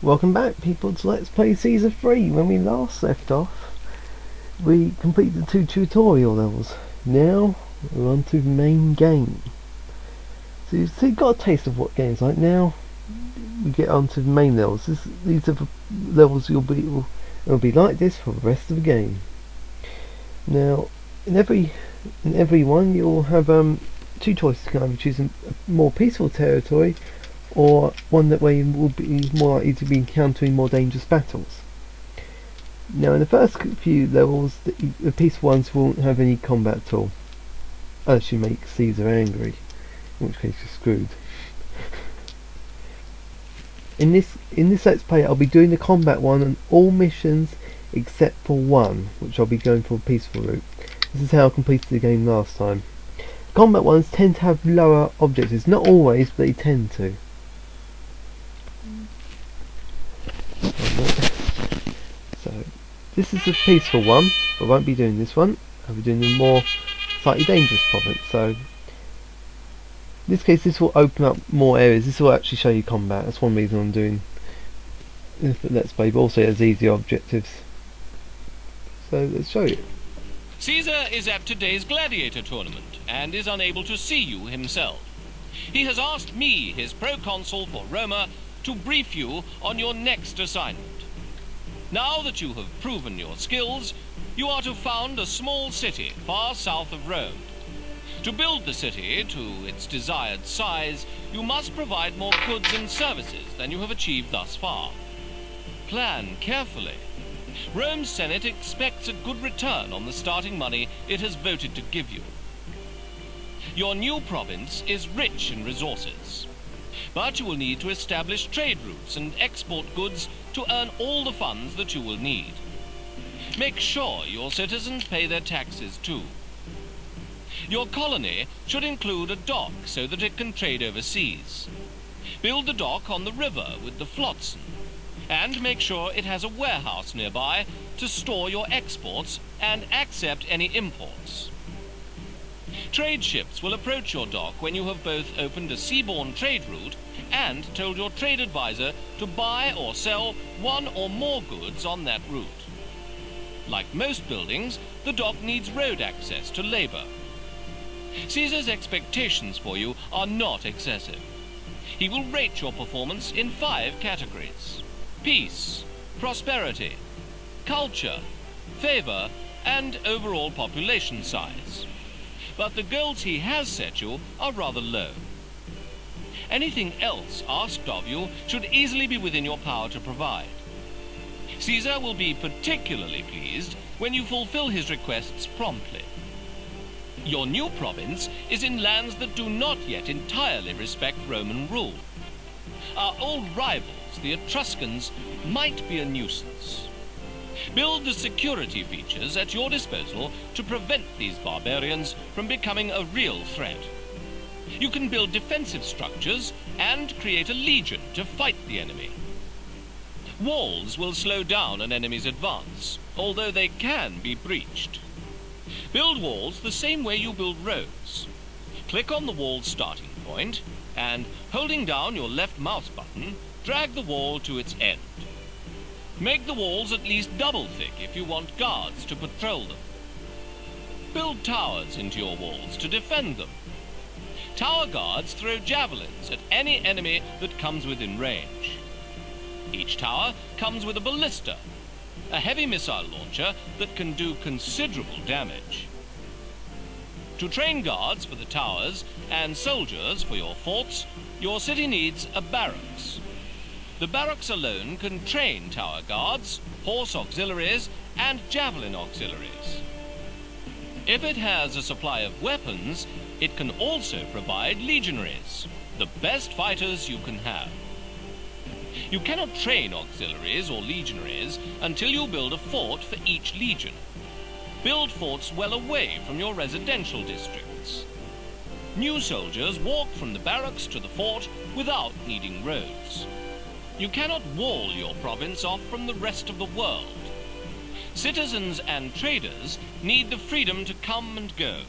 Welcome back, people, to Let's Play Caesar 3. When we last left off, we completed the 2 tutorial levels. Now, we're on to the main game. So you've got a taste of what game's like. Now, we get on to the main levels. These are the levels it'll be like this for the rest of the game. Now, in every one, you'll have 2 choices. You can either choose a more peaceful territory, or one that way you will be more likely to be encountering more dangerous battles. Now, in the first few levels, the peaceful ones won't have any combat at all, unless you make Caesar angry, in which case you're screwed. In this Let's Play, I'll be doing the combat one on all missions except for one, which I'll be going for a peaceful route. This is how I completed the game last time. Combat ones tend to have lower objectives, not always, but they tend to. So, this is a peaceful one, but I won't be doing this one. I'll be doing the more slightly dangerous province. So, in this case, this will open up more areas. This will actually show you combat. That's one reason I'm doing Let's Play, but also it has easier objectives. So, let's show you. Caesar is at today's gladiator tournament and is unable to see you himself. He has asked me, his proconsul for Roma, to brief you on your next assignment. Now that you have proven your skills, you are to found a small city far south of Rome. To build the city to its desired size, you must provide more goods and services than you have achieved thus far. Plan carefully. Rome's Senate expects a good return on the starting money it has voted to give you. Your new province is rich in resources, but you will need to establish trade routes and export goods to earn all the funds that you will need. Make sure your citizens pay their taxes too. Your colony should include a dock so that it can trade overseas. Build the dock on the river with the flotsam, and make sure it has a warehouse nearby to store your exports and accept any imports. Trade ships will approach your dock when you have both opened a seaborne trade route and told your trade advisor to buy or sell one or more goods on that route. Like most buildings, the dock needs road access to labor. Caesar's expectations for you are not excessive. He will rate your performance in 5 categories: peace, prosperity, culture, favor, and overall population size. But the goals he has set you are rather low. Anything else asked of you should easily be within your power to provide. Caesar will be particularly pleased when you fulfill his requests promptly. Your new province is in lands that do not yet entirely respect Roman rule. Our old rivals, the Etruscans, might be a nuisance. Build the security features at your disposal to prevent these barbarians from becoming a real threat. You can build defensive structures and create a legion to fight the enemy. Walls will slow down an enemy's advance, although they can be breached. Build walls the same way you build roads. Click on the wall's starting point, and holding down your left mouse button, drag the wall to its end. Make the walls at least double thick if you want guards to patrol them. Build towers into your walls to defend them. Tower guards throw javelins at any enemy that comes within range. Each tower comes with a ballista, a heavy missile launcher that can do considerable damage. To train guards for the towers and soldiers for your forts, your city needs a barracks. The barracks alone can train tower guards, horse auxiliaries, and javelin auxiliaries. If it has a supply of weapons, it can also provide legionaries, the best fighters you can have. You cannot train auxiliaries or legionaries until you build a fort for each legion. Build forts well away from your residential districts. New soldiers walk from the barracks to the fort without needing roads. You cannot wall your province off from the rest of the world. Citizens and traders need the freedom to come and go.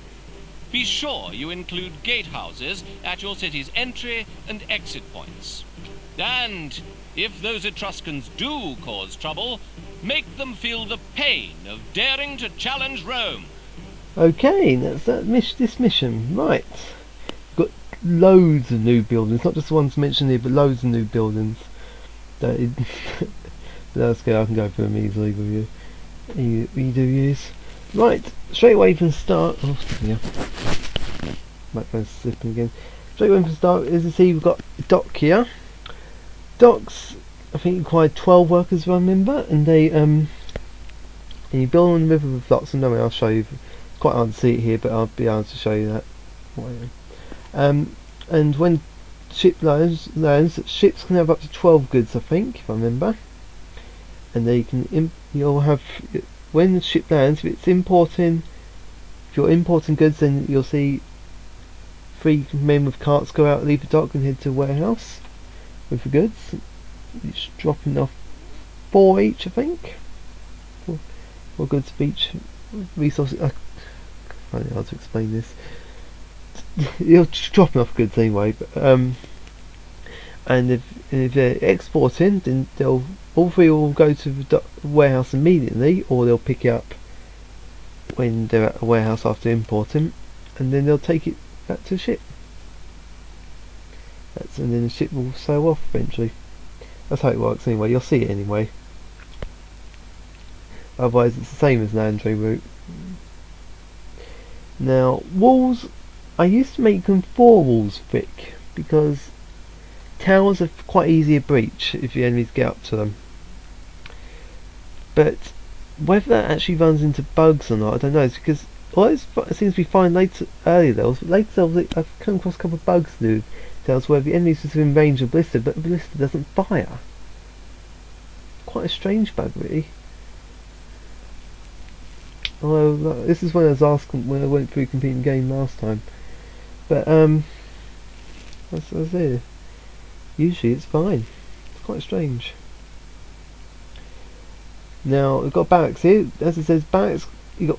Be sure you include gatehouses at your city's entry and exit points. And If those Etruscans do cause trouble, make them feel the pain of daring to challenge Rome. Okay, that's this mission. Right. Got loads of new buildings, not just the ones mentioned here, but loads of new buildings. That's good, I can go through them easily with you. You do use. Right, straight away from start. Oh, yeah. Microphone's slipping again. Straight away from start, as you see, we've got a dock here. Docks, I think, required 12 workers, if I remember, and they and you build on the river with lots of I'll show you. It's quite hard to see it here, but I'll be able to show you that. And when ship lands, ships can have up to 12 goods, I think, if I remember. And they can you'll have, when the ship lands, if you're importing goods, then you'll see 3 men with carts go out, leave the dock, and head to a warehouse with the goods. It's dropping off 4 each, I think. 4 goods of each resources. I find it hard to explain this. You're dropping off goods anyway, but and if they're exporting, then all 3 will go to the warehouse immediately, or they'll pick it up when they're at a warehouse after importing, and then they'll take it back to the ship. And then the ship will sail off eventually. That's how it works anyway. You'll see it anyway. Otherwise, it's the same as an entry route. Now, walls, I used to make them 4 walls thick because towers are quite easy to breach if the enemies get up to them. But whether that actually runs into bugs or not, I don't know. It's because it seems to be fine earlier levels, but later levels I've come across a couple of bugs to do towers where the enemy's just within range of ballista, but the ballista doesn't fire. Quite a strange bug, really. Although this is when I was asking when I went through completing the game last time. But that's it. Usually it's fine. It's quite strange. Now we've got barracks here. As it says, barracks. You've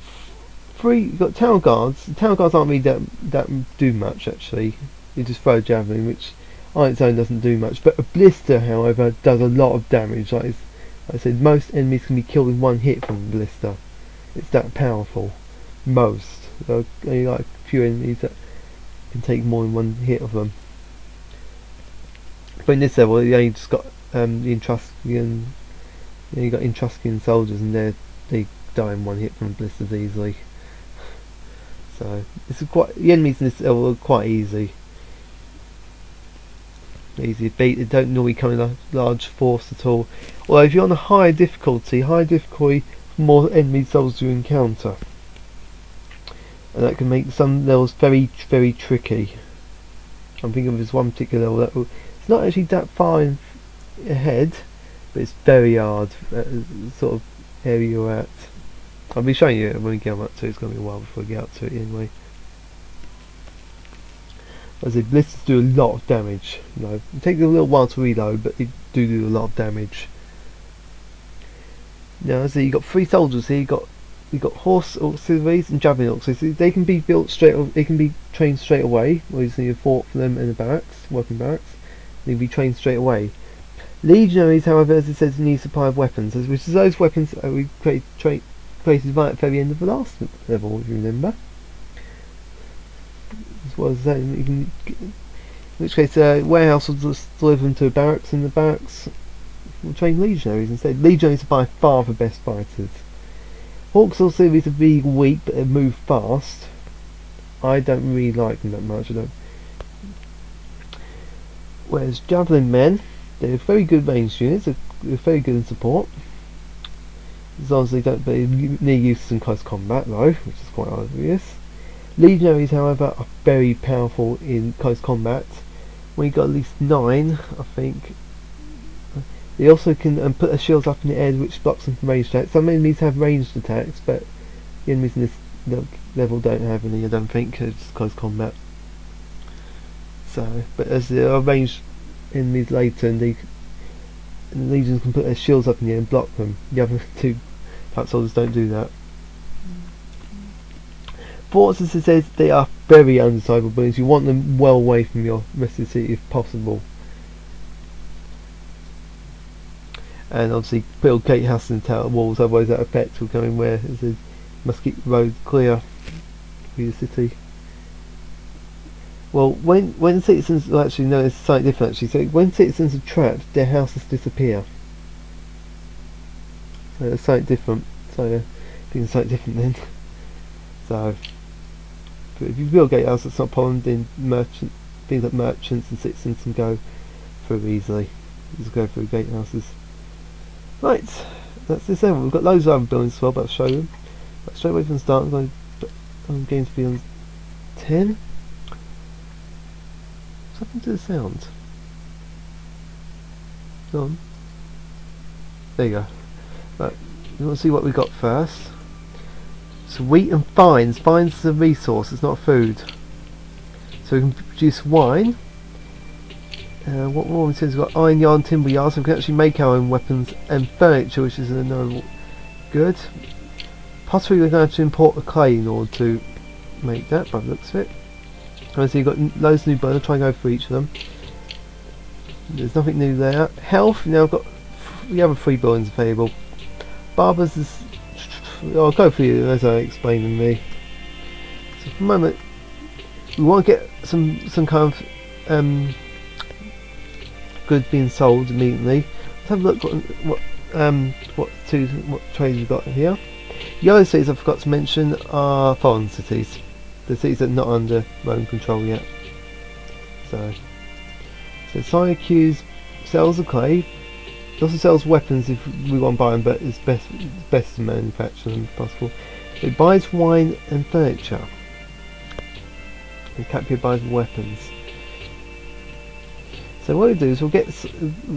got town guards. The town guards aren't really that do much actually. You just throw a javelin, which on its own doesn't do much. But a blister, however, does a lot of damage. Like I said, most enemies can be killed in 1 hit from a blister. It's that powerful. Most. There are only like a few enemies that can take more than 1 hit of them. But in this level, you only just got the Etruscan. You got Etruscan soldiers, and they die in 1 hit from blisters easily. So the enemies in this level are quite easy. Easy to beat. They don't normally come in a large force at all. Although if you're on a higher difficulty, more enemy soldiers you encounter, and that can make some levels very, very tricky. I'm thinking of this one particular level it's not actually that far ahead, but it's very hard at the sort of area you're at. I'll be showing you it when we get up to it. It's going to be a while before we get up to it anyway. As I say, blisters do a lot of damage. It takes a little while to reload, but they do a lot of damage. Now, as I say, you've got 3 soldiers here. You've got horse auxiliaries and javelin auxiliaries. They can be built they can be trained straight away. We just need a fort for them in the barracks, working barracks. They can be trained straight away. Legionaries, however, as it says, need a supply of weapons, which is those weapons that we created right at the very end of the last level, if you remember. As well as that, in which case, warehouse will just deliver them to a barracks, and the barracks will train legionaries instead. Legionaries are by far the best fighters. Hawks auxiliaries are really weak, but they move fast. I don't really like them that much. Whereas javelin men, they're very good ranged units. They're very good in support. As long as they don't need use in close combat, though, which is quite obvious. Legionaries, however, are very powerful in close combat. When you've got at least 9, I think. They also can put their shields up in the air, which blocks them from ranged attacks. Some enemies have ranged attacks, but the enemies in this level don't have any, I don't think, because it's close combat. So, but as there are ranged enemies later, and the legions can put their shields up in the air and block them. The other 2 type soldiers don't do that. Forts, as it says, they are very undesirable buildings. You want them well away from your rest of the city if possible. and obviously build gatehouses and tower walls, otherwise that effect will come in where it must keep the road clear for the city. Well, when citizens, well, actually no, it's slightly different actually. So when citizens are trapped, their houses disappear. So it's slightly different. So things slightly different then. So, but if you build gatehouses, it's not a problem. Then things like merchants and citizens can go through easily. Just go through gatehouses. Right, that's this over. We've got loads of other buildings as well, but I'll show them. But straight away from the start, I'm going to be on 10. What's happened to the sound? Go on. There you go. Right, you want to see what we got first. So wheat and vines. Vines is a resource, it's not food. So we can produce wine. What more we said, we've got iron, yarn, timber yards, so we can actually make our own weapons and furniture, which is another good. Pottery, we're going to have to import the clay in order to make that, by the looks of it. And so you've got loads of new buildings, I'll try and go through each of them. There's nothing new there. Health, now I've got the other 3 buildings available. Barbers is, I'll go through you as I explained in me. So for the moment, we want to get some kind of goods being sold immediately. Let's have a look what trades we've got here. The other cities I forgot to mention are foreign cities. The cities that are not under Roman control yet. So Syracuse sells the clay. It also sells weapons if we want to buy them, but it's best to manufacture them if possible. It buys wine and furniture. And Capua buys weapons. So what we do is we'll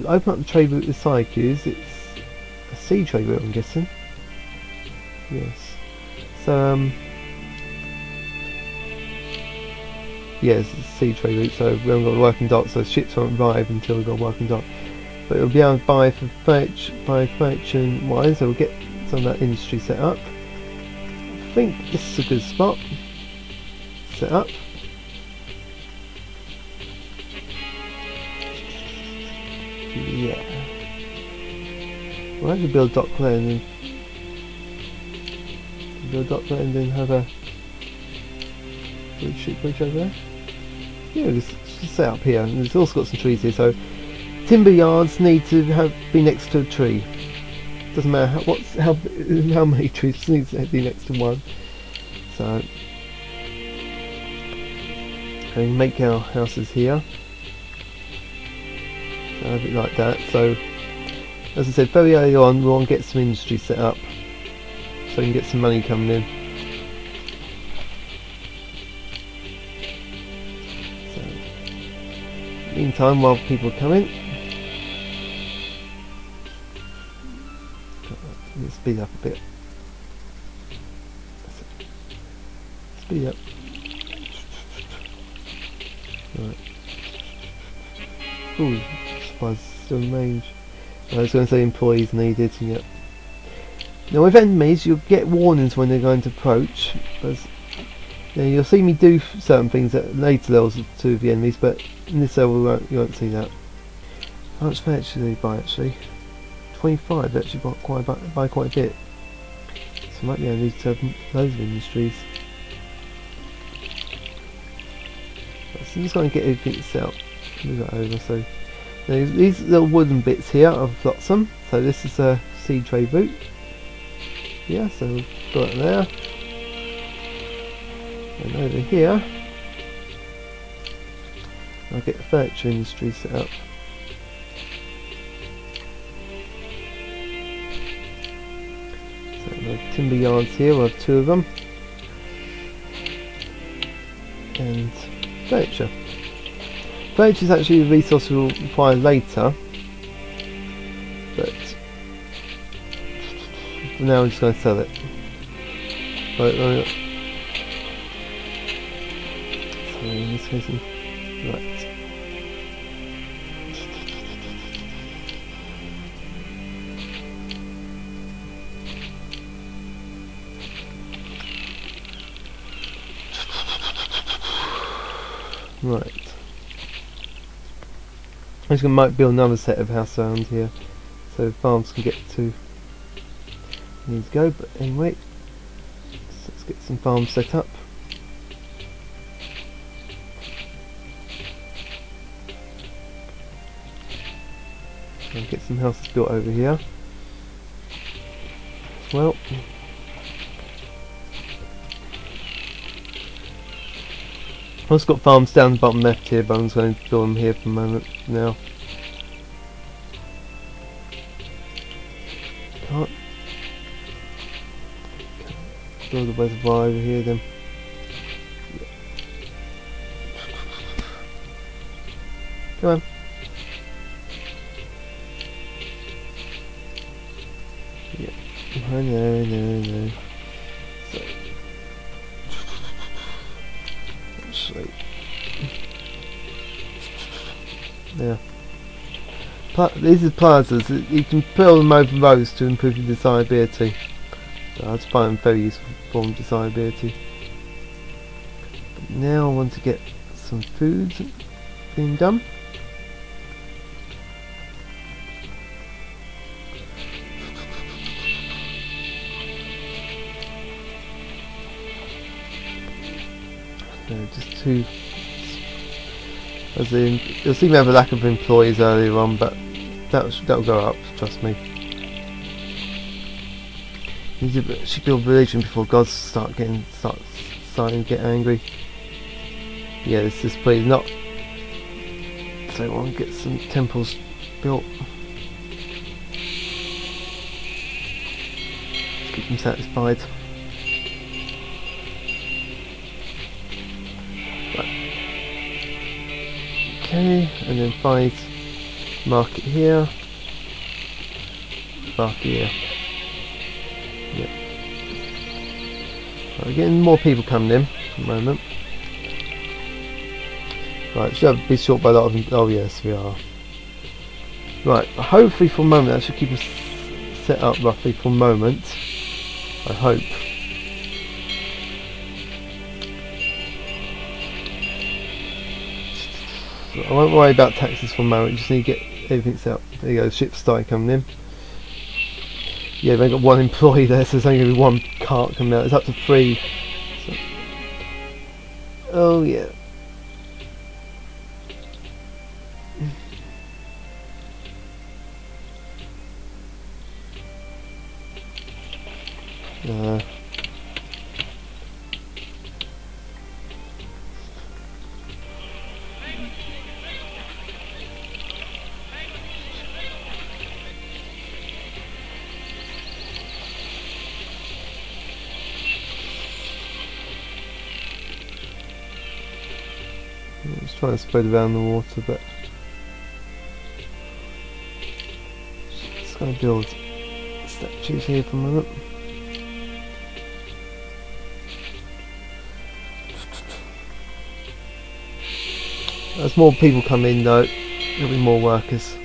open up the trade route with Syracuse. It's a sea trade route, I'm guessing. Yes. So yes, it's a sea trade route. So we haven't got a working dock, so ships won't arrive until we've got a working dock. But it'll be able to buy furniture and wine. So we'll get some of that industry set up. I think this is a good spot. Set up. Yeah. We'll have to build a dock there and then have a bridge over there. Yeah, just set up here. And there's also got some trees here, so timber yards need to be next to a tree. Doesn't matter how many trees, it needs to be next to one. So we make our houses here. So have it like that. So as I said, very early on we want to get some industry set up so we can get some money coming in. So meantime, while people come in, let's speed up a bit. Speed up. Right. Ooh, supplies still in range. I was going to say employees needed. Yep. Now with enemies, you'll get warnings when they're going to approach. You'll see me do certain things at later levels to the enemies, but in this level you won't see that. How much furniture do they buy actually? 25. They actually buy quite a bit. So I might be able to have loads of industries. So I'm just going to get everything set up. Move that over. So now, these little wooden bits here, I've got some. So this is a sea trade route. Yeah, so we've got it there. And over here, I'll get the furniture industry set up. So the timber yards here, we'll have 2 of them. And furniture. Furniture is actually a resource we'll require later, but for now I'm just going to sell it. Right, so in this case, right. Right. I'm just going to might build another set of house around here. so farms can get to need to go. But anyway, so let's get some farms set up. And get some houses built over here as well. I've also got farms down the bottom left here, but I'm just going to build them here for the moment now. Can't build a reservoir over here then. Come on. Yeah. I know. So, actually, yeah. These are plazas. You can build them over rows to improve your desirability. So I just find them very useful for desirability. But now I want to get some food being done. Just to, as in, you'll see we have a lack of employees earlier on, but that'll go up, trust me. You should build religion before gods starting to get angry. Yeah, this display is not. So I want to get some temples built. Let's keep them satisfied. Okay, and then find market here, market here. Yeah. Right, we're getting more people coming in at the moment. Right, should be short by a lot of them. Oh yes, we are. Right, hopefully for a moment that should keep us set up roughly for a moment. I hope. I won't worry about taxes for a moment, just need to get everything set up. There you go, the ship's starting coming in. Yeah, they've got one employee there, so there's only going to be one cart coming out. It's up to 3. So. Oh yeah. I'm just trying to spread around the water, but just going to build statues here for a moment. As more people come in though, there'll be more workers.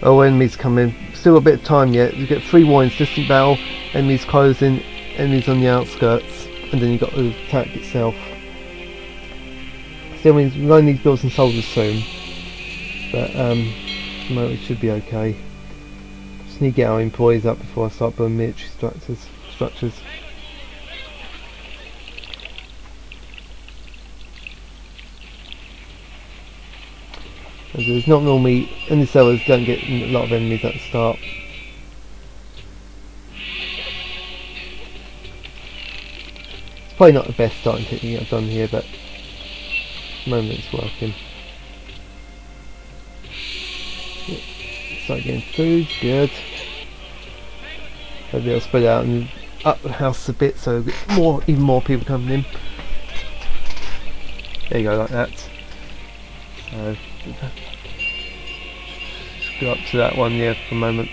Oh, enemies come in. Still got a bit of time yet. You get 3 warnings, distant battle, enemies closing, enemies on the outskirts, and then you got the attack itself. Still means we only need to build some soldiers soon, but no, it should be okay. Just need to get our employees up before I start building military structures. As there's not normally, and the sellers don't get a lot of enemies at the start. It's probably not the best starting technique I've done here, but at the moment it's working. Yeah, start getting food, good. Maybe I'll spread out and up the house a bit so get even more people coming in. There you go, like that. So, just go up to that one, yeah, for a moment.